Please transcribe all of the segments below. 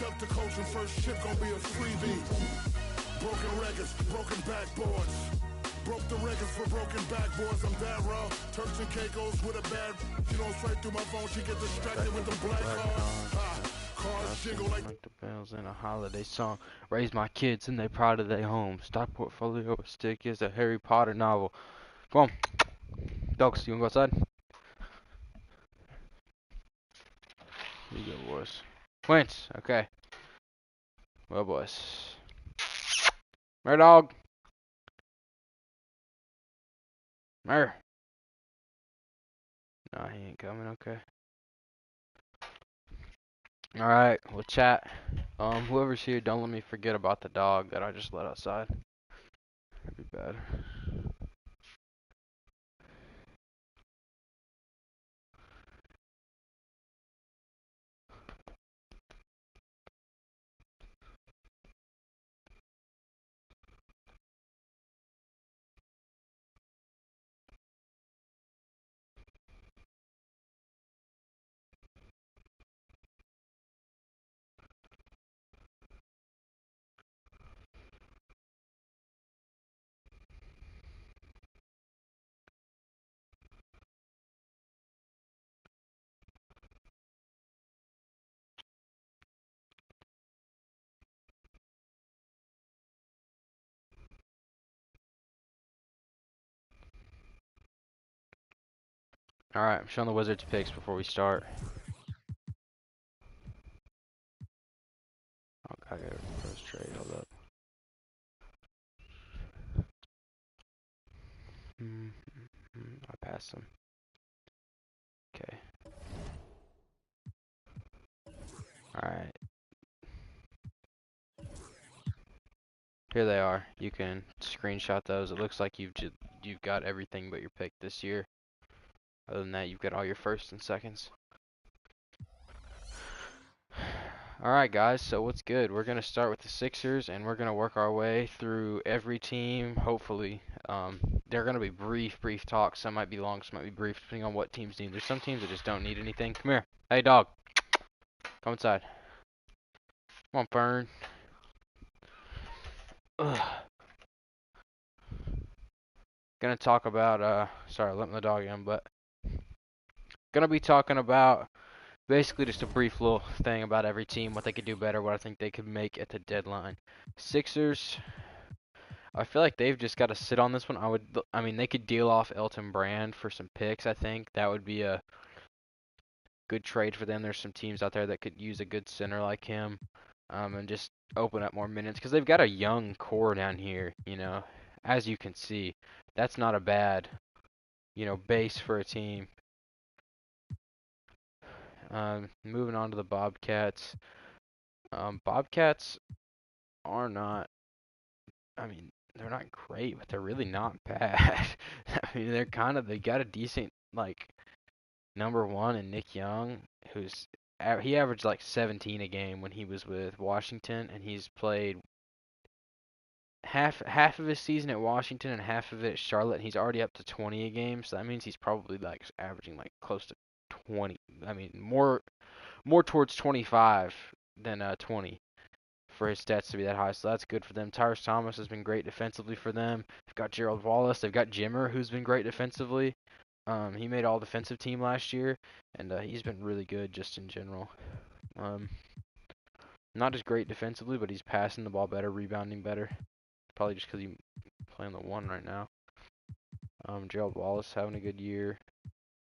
Chuck the coach and first ship gonna be a freebie. Broken records, broken backboards. Broke the records for broken backboards. I'm that raw. Turks and Caicos with a bad. She don't straight through my phone. She get distracted with the black card. Cars jingle like the bells in a holiday song. Raise my kids and they proud of their home. Stock portfolio as stick is a Harry Potter novel. Come on. Dogs, you wanna go outside? Here you go, boys. Quince, okay. Well, boys. Mer dog. Mer. No, he ain't coming, okay. Alright, we'll chat. Whoever's here, don't let me forget about the dog that I just let outside. That'd be bad. Alright, I'm showing the Wizards picks before we start. Oh, I got a first trade, hold up. I passed them. Okay. Alright. Here they are. You can screenshot those. It looks like you've got everything but your pick this year. Other than that, you've got all your firsts and seconds. Alright guys, so what's good? We're going to start with the Sixers, and we're going to work our way through every team, hopefully. They're going to be brief talks. Some might be long, some might be brief, depending on what teams need. There's some teams that just don't need anything. Come here. Hey, dog. Come inside. Come on, Fern. Ugh. Gonna talk about, sorry, letting the dog in, but gonna be talking about basically just a brief little thing about every team, what they could do better, what I think they could make at the deadline. Sixers, I feel like they've just got to sit on this one. I mean, they could deal off Elton Brand for some picks. I think that would be a good trade for them. There's some teams out there that could use a good center like him, and just open up more minutes because they've got a young core down here. You know, as you can see, that's not a bad, base for a team. Moving on to the Bobcats. Bobcats are not, I mean, they're not great, but they're really not bad. I mean, they got a decent, like, number one in Nick Young, he averaged like 17 a game when he was with Washington, and he's played half of his season at Washington and half of it at Charlotte, and he's already up to 20 a game, so that means he's probably like averaging like close to 20. I mean, more towards 25 than 20 for his stats to be that high, so that's good for them. Tyrese Thomas has been great defensively for them. They've got Gerald Wallace. They've got Jimmer, who's been great defensively. He made all defensive team last year, and he's been really good just in general. Not as great defensively, but he's passing the ball better, rebounding better. Probably just because he's playing the one right now. Gerald Wallace having a good year.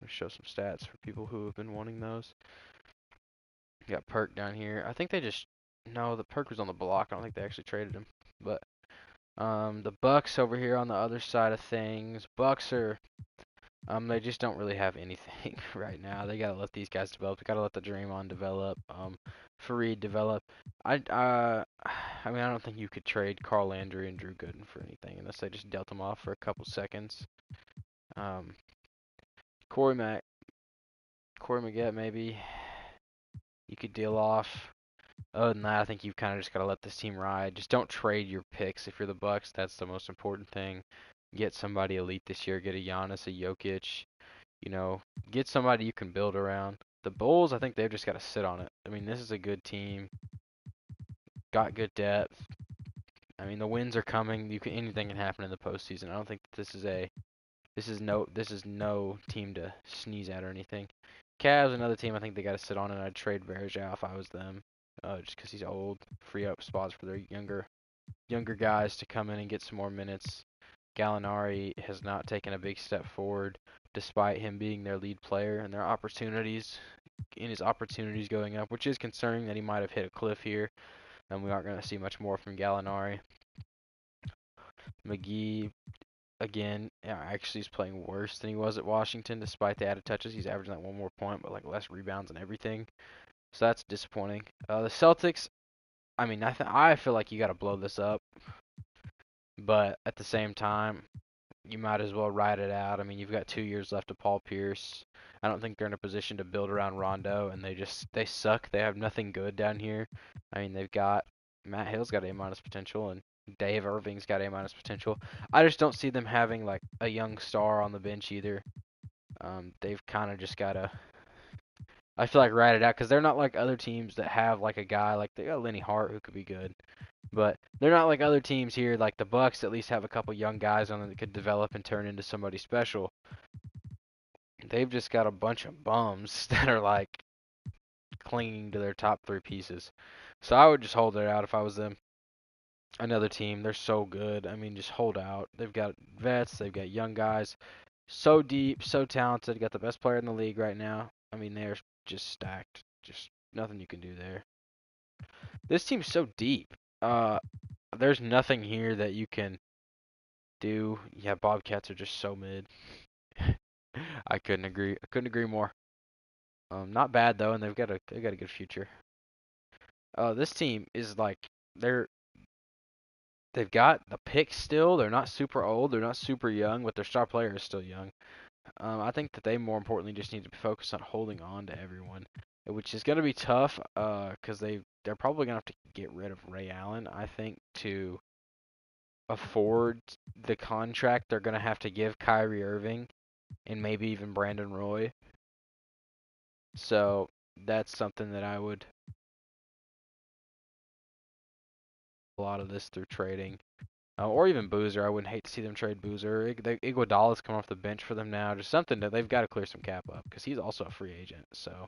I'm gonna show some stats for people who have been wanting those. You got Perk down here. I think no, the Perk was on the block. I don't think they actually traded him. But the Bucks over here on the other side of things. Bucks are they just don't really have anything right now. They gotta let these guys develop. They gotta let the Draymond develop. Fareed develop. I mean, I don't think you could trade Carl Landry and Drew Gooden for anything unless they just dealt them off for a couple seconds. Corey Maggette maybe you could deal off. Other than that, I think you've kind of just got to let this team ride. Just don't trade your picks if you're the Bucks. That's the most important thing. Get somebody elite this year. Get a Giannis, a Jokic. Get somebody you can build around. The Bulls, I think they've just got to sit on it. I mean, this is a good team. got good depth. I mean, the wins are coming. Anything can happen in the postseason. I don't think that this is no team to sneeze at or anything. Cavs, another team I think they got to sit on, and I'd trade Varejao if I was them, just because he's old. Free up spots for their younger guys to come in and get some more minutes. Gallinari has not taken a big step forward, despite him being their lead player, and his opportunities going up, which is concerning that he might have hit a cliff here, and we aren't going to see much more from Gallinari. McGee, again, actually is playing worse than he was at Washington, despite the added touches. He's averaging like one more point, but like less rebounds and everything. So that's disappointing. The Celtics, I mean, I feel like you got to blow this up, but at the same time, you might as well ride it out. I mean, you've got 2 years left of Paul Pierce. I don't think they're in a position to build around Rondo, and they suck. They have nothing good down here. I mean, they've got Matt Hill's got A-minus potential, and Dave Irving's got A-minus potential. I just don't see them having like a young star on the bench either. They've kind of just gotta, I feel like, ride it out because they're not like other teams that have like a guy like they got Lenny Hart who could be good. But they're not like other teams here, like the Bucks at least have a couple young guys on them that could develop and turn into somebody special. They've just got a bunch of bums that are like clinging to their top three pieces. So I would just hold it out if I was them. Another team, they're so good. I mean, just hold out. They've got vets, they've got young guys, so deep, so talented. Got the best player in the league right now. I mean, they're just stacked. Just nothing you can do there. This team's so deep. There's nothing here that you can do. Yeah, Bobcats are just so mid. I couldn't agree. I couldn't agree more. Not bad though, and they got a good future. This team is like they're they've got the pick still. They're not super old. They're not super young, but their star player is still young. I think that they more importantly just need to focus on holding on to everyone, which is going to be tough. Because they're probably going to have to get rid of Ray Allen. I think to afford the contract they're going to have to give Kyrie Irving and maybe even Brandon Roy. So that's something that I would a lot of this through trading. Or even Boozer. I wouldn't hate to see them trade Boozer. Iguodala's coming off the bench for them now. Just something that they've got to clear some cap up because he's also a free agent. So,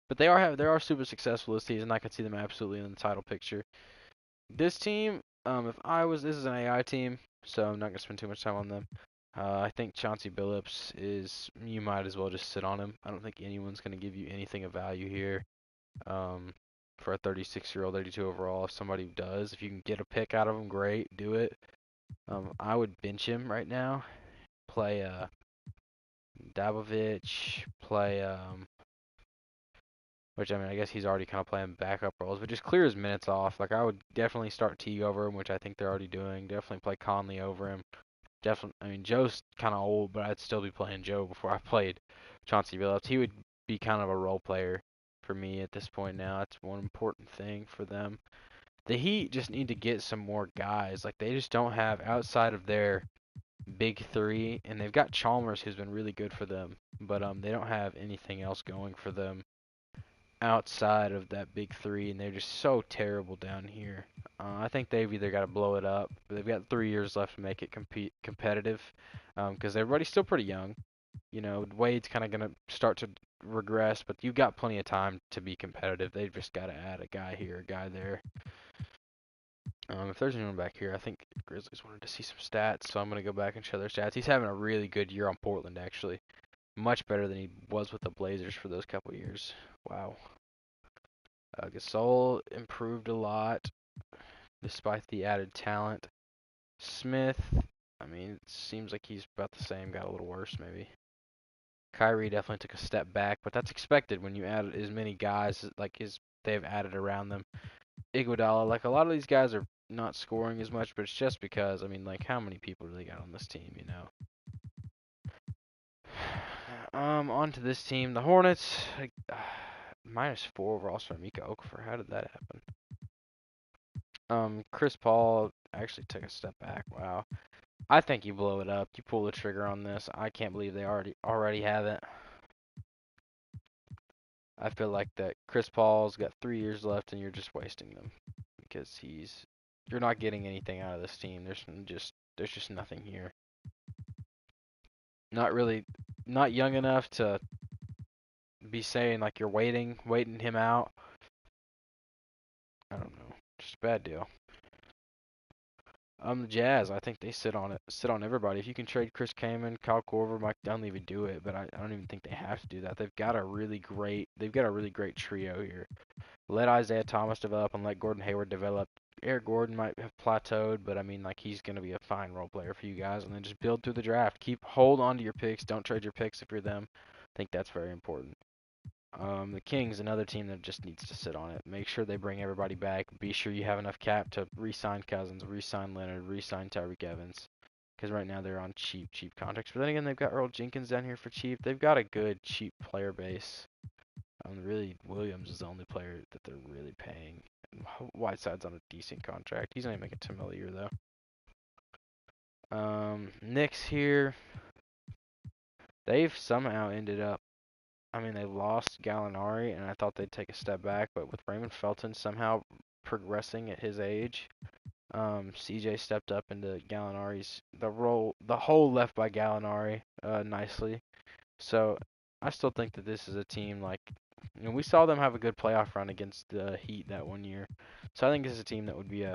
but they are super successful this season. I could see them absolutely in the title picture. This team, this is an AI team, so I'm not gonna spend too much time on them. I think Chauncey Billups you might as well just sit on him. I don't think anyone's gonna give you anything of value here. For a 36-year-old, 82 overall, if somebody does, if you can get a pick out of him, great, do it. I would bench him right now. Play Dabovich. Play which I mean I guess he's already kind of playing backup roles, but just clear his minutes off. Like I would definitely start Teague over him, which I think they're already doing. Definitely play Conley over him. Definitely, I mean Joe's kind of old, but I'd still be playing Joe before I played Chauncey Billups. He would be kind of a role player for me at this point now. That's one important thing for them. The Heat just need to get some more guys. Like they just don't have outside of their big three, and they've got Chalmers who's been really good for them, but they don't have anything else going for them outside of that big three, and they're just so terrible down here. I think they've either got to blow it up, but they've got 3 years left to make it competitive, because everybody's still pretty young. You know, Wade's kind of gonna start to regress, but you've got plenty of time to be competitive. They've just got to add a guy here, a guy there. If there's anyone back here, I think Grizzlies wanted to see some stats, so I'm going to go back and show their stats. He's having a really good year on Portland, actually. Much better than he was with the Blazers for those couple years. Wow. Gasol improved a lot, despite the added talent. Smith, I mean, it seems like he's about the same, got a little worse maybe. Kyrie definitely took a step back, but that's expected when you add as many guys like they've added around them. Iguodala, like a lot of these guys are not scoring as much, but it's just because, I mean, like how many people do they got on this team, you know? On to this team, the Hornets, -4 overall from Mika Okafor. How did that happen? Chris Paul actually took a step back. Wow. I think you blow it up. You pull the trigger on this. I can't believe they already have it. I feel like that Chris Paul's got 3 years left and you're just wasting them. because you're not getting anything out of this team. There's just nothing here. Not young enough to be saying like you're waiting him out. I don't know, just a bad deal. The Jazz, I think they sit on everybody. If you can trade Chris Kaman, Kyle Korver, Mike Dunleavy, do it. But I don't even think they have to do that. They've got a really great trio here. Let Isaiah Thomas develop and let Gordon Hayward develop. Eric Gordon might have plateaued, but I mean, like, he's going to be a fine role player for you guys. And then just build through the draft. Hold on to your picks. Don't trade your picks if you're them. I think that's very important. The Kings, another team that just needs to sit on it. Make sure they bring everybody back. Be sure you have enough cap to re-sign Cousins, re-sign Leonard, re-sign Tyreek Evans. Because right now they're on cheap contracts. But then again, they've got Earl Jenkins down here for cheap. They've got a good, cheap player base. Really, Williams is the only player that they're really paying. Whiteside's on a decent contract. He's only making $10 million a year, though. Knicks here. They've somehow ended up, I mean, they lost Gallinari, and I thought they'd take a step back, but with Raymond Felton somehow progressing at his age, CJ stepped up into Gallinari's the hole left by Gallinari nicely. So I still think that this is a team like, you know, we saw them have a good playoff run against the Heat that one year. So I think this is a team that would be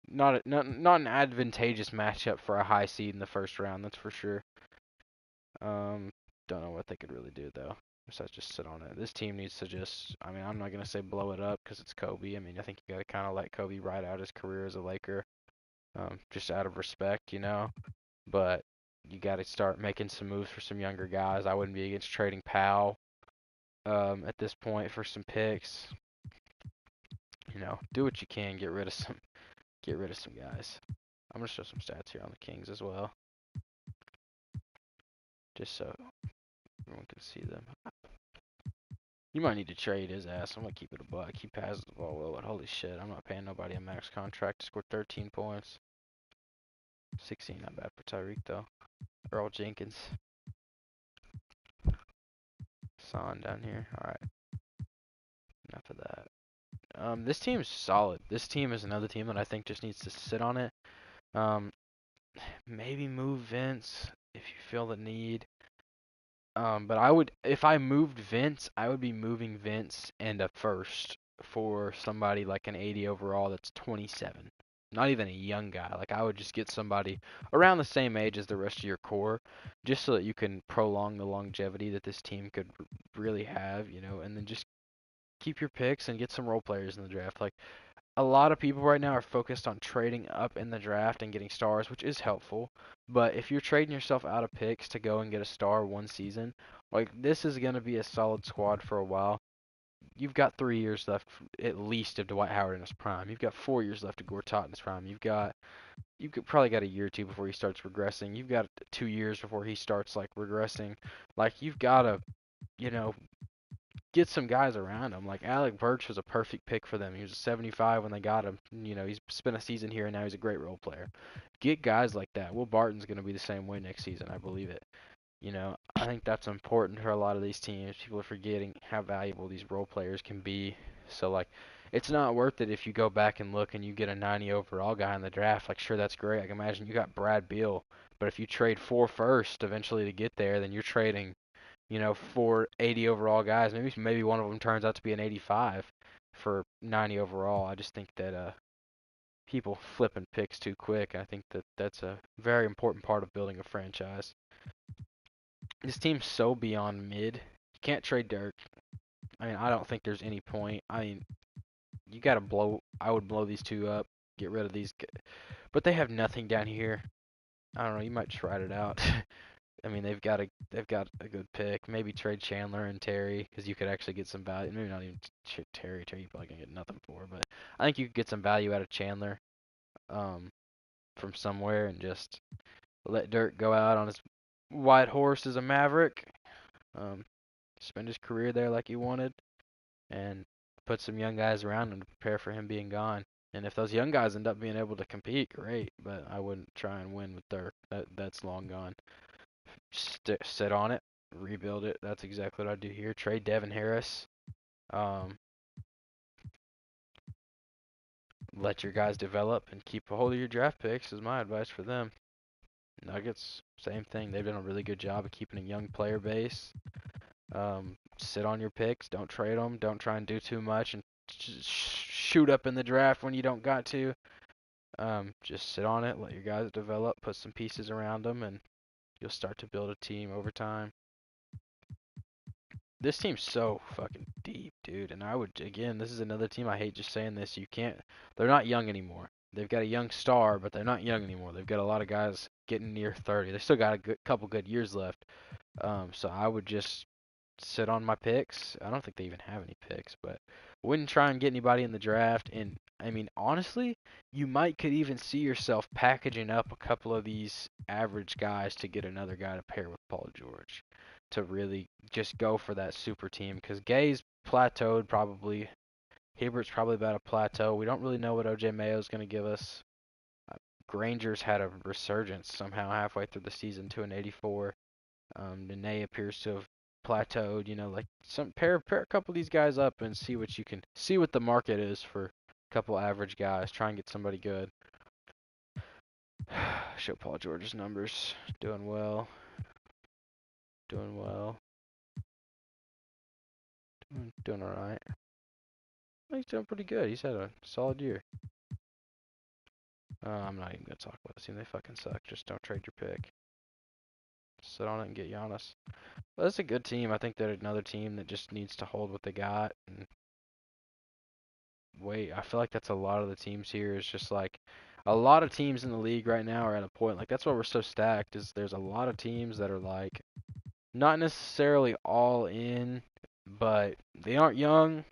not an advantageous matchup for a high seed in the first round. That's for sure. Don't know what they could really do though. Besides just sit on it. This team needs to just, I mean, I'm not going to say blow it up because it's Kobe. I mean, I think you got to kind of let Kobe ride out his career as a Laker, just out of respect, you know. But you got to start making some moves for some younger guys. I wouldn't be against trading Powell at this point for some picks. You know, do what you can, get rid of some guys. I'm going to show some stats here on the Kings as well, just so everyone can see them. You might need to trade his ass. I'm going to keep it a buck. He passes the ball well, but holy shit, I'm not paying nobody a max contract to score 13 points. 16, not bad for Tyreek, though. Earl Jenkins. Son down here. Alright. Enough of that. This team's solid. This team is another team that I think just needs to sit on it. Maybe move Vince if you feel the need. But if I moved Vince, I would be moving Vince and a first for somebody like an 80 overall that's 27. Not even a young guy. Like, I would just get somebody around the same age as the rest of your core, just so that you can prolong the longevity that this team could really have, you know, and then just keep your picks and get some role players in the draft. Like, a lot of people right now are focused on trading up in the draft and getting stars, which is helpful. But if you're trading yourself out of picks to go and get a star one season, like, this is going to be a solid squad for a while. You've got 3 years left at least of Dwight Howard in his prime. You've got 4 years left of Gortat in his prime. You could probably got a year or two before he starts regressing. You've got 2 years before he starts like regressing. Like, you've got to, you know, get some guys around him. Like, Alec Burks was a perfect pick for them. He was a 75 when they got him. You know, he's spent a season here and now he's a great role player. Get guys like that. Will Barton's going to be the same way next season. I believe it. You know, I think that's important for a lot of these teams. People are forgetting how valuable these role players can be. So, like, it's not worth it if you go back and look and you get a 90 overall guy in the draft. Like, sure, that's great. I can imagine you got Brad Beal. But if you trade 4 first eventually to get there, then you're trading, you know, 4 80 overall guys. Maybe one of them turns out to be an 85 for 90 overall. I just think that people flipping picks too quick. I think that that's a very important part of building a franchise. This team's so beyond mid. You can't trade Dirk. I mean, I don't think there's any point. I mean, you gotta blow. I would blow these two up. Get rid of these. But they have nothing down here. I don't know. You might just ride it out. I mean, they've got a good pick. Maybe trade Chandler and Terry because you could actually get some value. Maybe not even Terry. Terry you probably gonna get nothing for. But I think you could get some value out of Chandler, from somewhere and just let Dirk go out on his white horse as a Maverick. Spend his career there like he wanted, and put some young guys around him to prepare for him being gone. And if those young guys end up being able to compete, great. But I wouldn't try and win with Dirk. That's long gone. Sit on it, rebuild it. That's exactly what I'd do here. Trade Devin Harris. let your guys develop and keep a hold of your draft picks is my advice for them. Nuggets, same thing. They've done a really good job of keeping a young player base. Sit on your picks. Don't trade them. Don't try and do too much and shoot up in the draft when you don't got to. Just sit on it. Let your guys develop. Put some pieces around them, and you'll start to build a team over time. This team's so fucking deep, dude. And I would, again, this is another team. I hate just saying this. You can't. They're not young anymore. They've got a young star, but they're not young anymore. They've got a lot of guys getting near 30. They still got a couple good years left. So I would just sit on my picks. I don't think they even have any picks, but wouldn't try and get anybody in the draft. And I mean, honestly, you could even see yourself packaging up a couple of these average guys to get another guy to pair with Paul George to really just go for that super team. Because Gay's plateaued probably. Hibbert's probably about a plateau. We don't really know what OJ Mayo's going to give us. Granger's had a resurgence somehow halfway through the season to an 84. Nene appears to have plateaued. Like pair a couple of these guys up and see what the market is for a couple average guys. Try and get somebody good. Show Paul George's numbers. Doing well. Doing all right. He's doing pretty good. He's had a solid year. I'm not even gonna talk about this team. They fucking suck. Just don't trade your pick. Sit on it and get Giannis. Well, that's a good team. I think they're another team that just needs to hold what they got and wait. I feel like that's a lot of the teams here. Is just like a lot of teams in the league right now are at a point like that's why we're so stacked. Is there's a lot of teams that are like not necessarily all in, but they aren't young.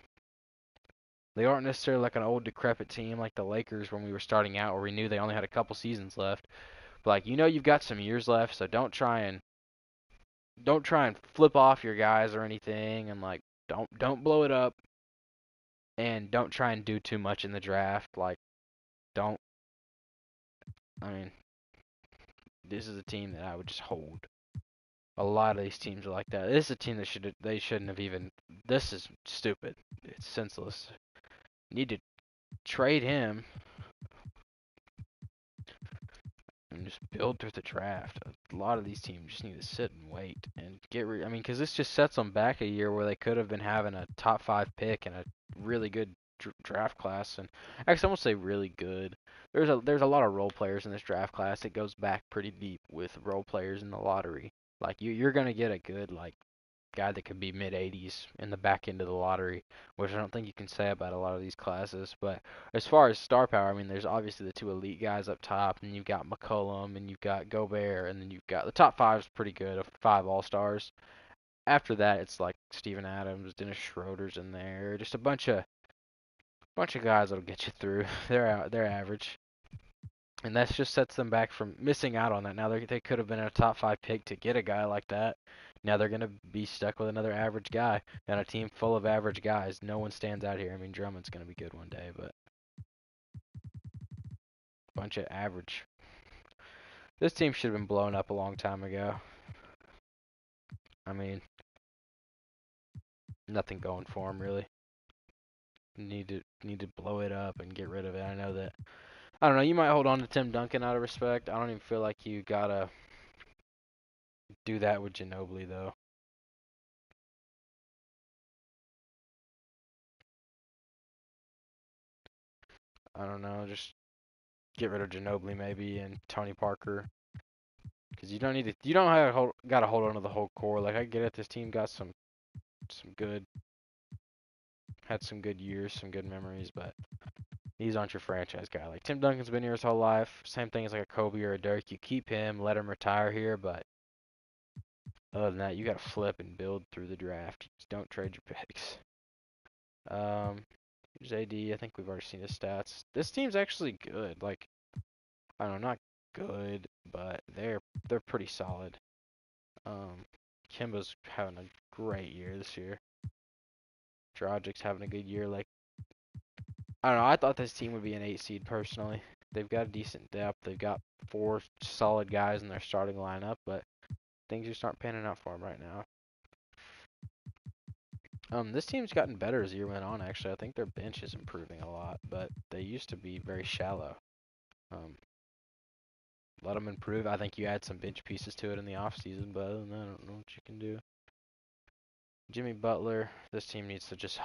They aren't necessarily like an old decrepit team like the Lakers when we were starting out, where we knew they only had a couple seasons left. But like you've got some years left, so don't try and flip off your guys or anything, and like don't blow it up, and don't try and do too much in the draft. Like don't. I mean, this is a team that I would just hold. A lot of these teams are like that. This is a team that they shouldn't have even. This is stupid. It's senseless. Need to trade him and just build through the draft. A lot of these teams just need to sit and wait and I mean, because this just sets them back a year where they could have been having a top 5 pick and a really good draft class. And actually, I won't say really good. There's a lot of role players in this draft class. It goes back pretty deep with role players in the lottery. Like you're gonna get a good like guy that could be mid 80s in the back end of the lottery, which I don't think you can say about a lot of these classes. But as far as star power, I mean, there's obviously the 2 elite guys up top, and you've got McCollum, and you've got Gobert, and then you've got the top 5 is pretty good of 5 All-Stars. After that, it's like Steven Adams, Dennis Schroeder's in there, just a bunch of guys that'll get you through. They're average. And that just sets them back from missing out on that. Now they could have been a top 5 pick to get a guy like that. Now they're going to be stuck with another average guy and a team full of average guys. No one stands out here. I mean, Drummond's going to be good one day, but a bunch of average. This team should have been blown up a long time ago. I mean, nothing going for them really. Need to blow it up and get rid of it. I know that. I don't know. You might hold on to Tim Duncan out of respect. I don't even feel like you gotta do that with Ginobili though. I don't know. Just get rid of Ginobili maybe and Tony Parker. Because you don't need to. You don't have got to hold on to the whole core. Like I get it. This team got some good. Had some good years, some good memories, but these aren't your franchise guy. Like Tim Duncan's been here his whole life. Same thing as like a Kobe or a Dirk. You keep him, let him retire here, but other than that, you got to flip and build through the draft. Just don't trade your picks. Here's AD. I think we've already seen his stats. This team's actually good. Like I don't know, not good, but they're pretty solid. Kemba's having a great year this year. Dragic's having a good year. Like I don't know. I thought this team would be an 8 seed personally. They've got a decent depth. They've got 4 solid guys in their starting lineup, but things just aren't panning out for them right now. This team's gotten better as the year went on. Actually, I think their bench is improving a lot, but they used to be very shallow. Let them improve. I think you add some bench pieces to it in the offseason, but other than that, I don't know what you can do. Jimmy Butler, this team needs to just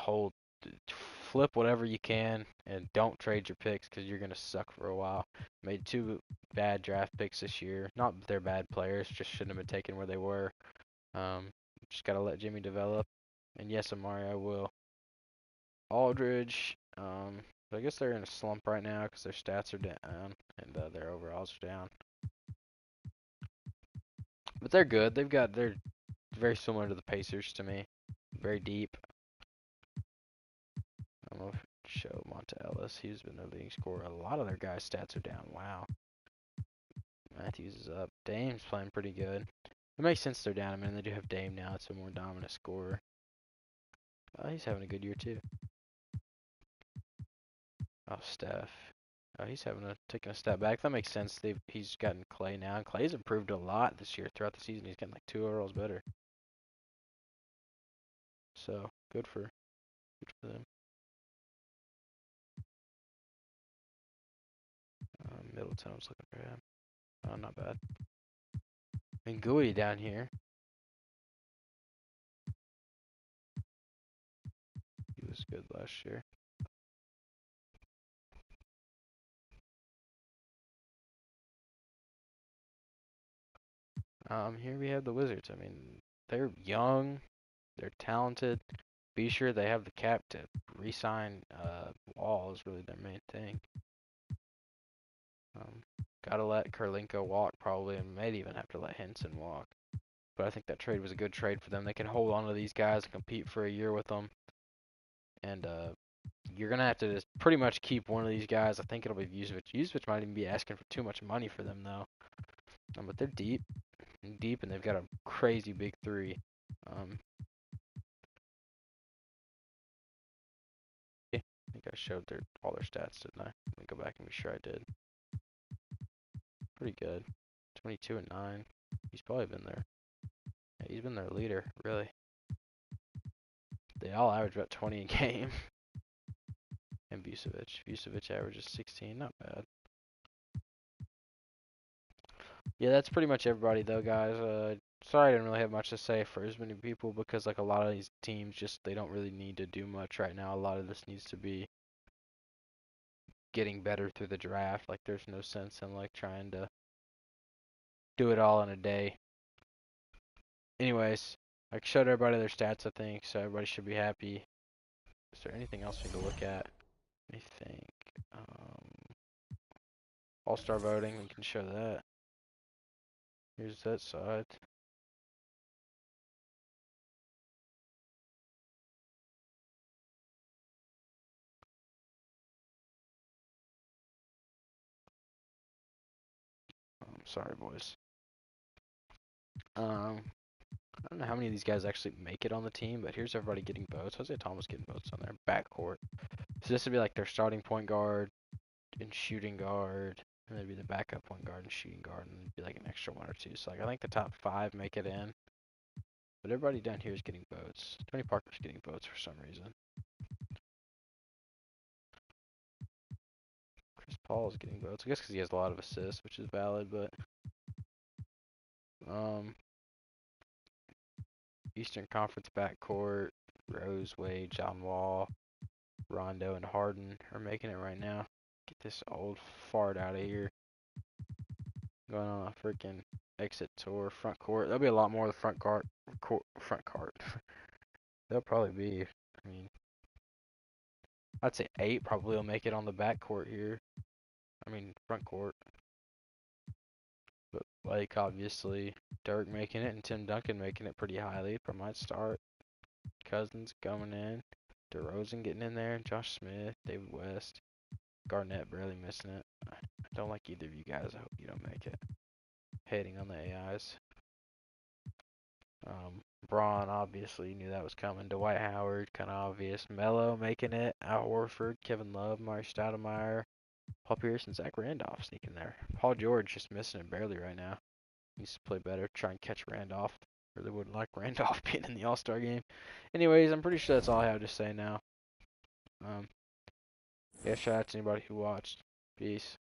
flip whatever you can, and don't trade your picks because you're going to suck for a while. Made 2 bad draft picks this year. Not that they're bad players, just shouldn't have been taken where they were. Just got to let Jimmy develop. And yes, Amari, will. Aldridge, I guess they're in a slump right now because their stats are down and their overalls are down. But they're good. They're very similar to the Pacers to me. Very deep. I don't know if I show Monta Ellis. He's been their leading scorer. A lot of their guys' stats are down. Wow. Matthews is up. Dame's playing pretty good. It makes sense they're down. I mean, they do have Dame now. It's a more dominant scorer. He's having a good year too. Oh, Steph. Oh, he's taking a step back. That makes sense. He's gotten Clay now. And Clay's improved a lot this year throughout the season. He's getting like 2 overalls better. So good for them. Middleton, I was looking for him. Oh, not bad. And Gooey down here. He was good last year. Here we have the Wizards. I mean, they're young, they're talented. Be sure they have the cap to re-sign Wall is really their main thing. Gotta let Kurlenko walk probably, and maybe even have to let Henson walk. But I think that trade was a good trade for them. They can hold on to these guys and compete for a year with them. And you're going to have to just pretty much keep one of these guys. I think it'll be Vucevic. Vucevic might even be asking for too much money for them, though. But they're deep, and they've got a crazy big 3. I think I showed all their stats, didn't I? Let me go back and be sure I did. Pretty good. 22 and 9. He's probably been there. Yeah, he's been their leader, really. They all average about 20 a game. And Vucevic averages 16, not bad. Yeah, that's pretty much everybody though, guys. Sorry I didn't really have much to say for as many people because like a lot of these teams they don't really need to do much right now. A lot of this needs to be getting better through the draft. Like there's no sense in like trying to do it all in a day. Anyways, I showed everybody their stats, I think, so everybody should be happy. Is there anything else we need to look at? Let me think. All-star voting, we can show that. Here's that side. Sorry, boys. I don't know how many of these guys actually make it on the team, but here's everybody getting votes. Isaiah Thomas getting votes on their backcourt. So this would be like their starting point guard and shooting guard, and then be the backup point guard and shooting guard, and it'd be like an extra 1 or 2. So like I think the top 5 make it in, but everybody down here is getting votes. Tony Parker's getting votes for some reason. Chris Paul is getting votes. I guess because he has a lot of assists, which is valid, but Eastern Conference backcourt, Rose, Wade, John Wall, Rondo, and Harden are making it right now. Get this old fart out of here. Going on a freaking exit tour, front court. There'll be a lot more of the front court. There'll probably be, I mean, I'd say 8 probably will make it on the back court here. I mean, front court. But Blake, obviously, Dirk making it, and Tim Duncan making it pretty highly. From my start. Cousins coming in. DeRozan getting in there. Josh Smith, David West. Garnett barely missing it. I don't like either of you guys. I hope you don't make it. Hating on the AIs. Braun, obviously, knew that was coming. Dwight Howard, kind of obvious. Melo making it. Al Horford, Kevin Love, Mari Stoudemire, Paul Pierce, and Zach Randolph sneaking there. Paul George just missing it barely right now. Needs to play better. Try and catch Randolph. Really wouldn't like Randolph being in the All-Star game. Anyways, I'm pretty sure that's all I have to say now. Yeah, shout out to anybody who watched. Peace.